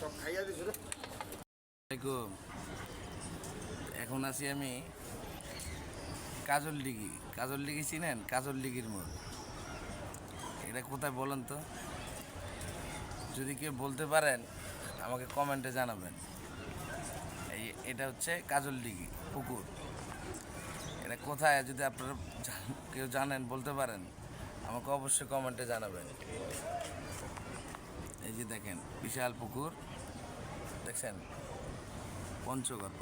আসসালামাইকুম। এখন আছি আমি কাজল দিঘি চিনেন? কাজল দিঘির মোড়। এটা কোথায় বলেন তো? যদি কেউ বলতে পারেন আমাকে কমেন্টে জানাবেন। এটা হচ্ছে কাজল দিঘি পুকুর। এটা কোথায় যদি আপনারা কেউ জানেন বলতে পারেন আমাকে অবশ্যই কমেন্টে জানাবেন। এই যে দেখেন বিশাল পুকুর, দেখছেন? পঞ্চগড়।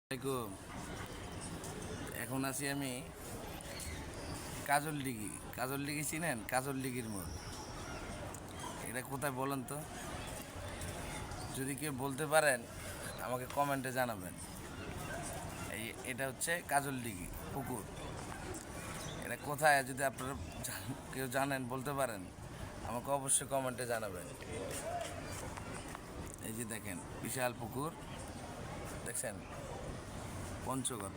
আসসালামাইকুম। এখন আছি আমি কাজল দিঘি চিনেন? কাজল দিঘির মোড়। এটা কোথায় বলেন তো? যদি কেউ বলতে পারেন আমাকে কমেন্টে জানাবেন। এটা হচ্ছে কাজল দিঘি পুকুর। এটা কোথায় যদি আপনারা কেউ জানেন বলতে পারেন আমাকে অবশ্যই কমেন্টে জানাবেন। এই যে দেখেন বিশাল পুকুর, দেখছেন? পঞ্চগড়।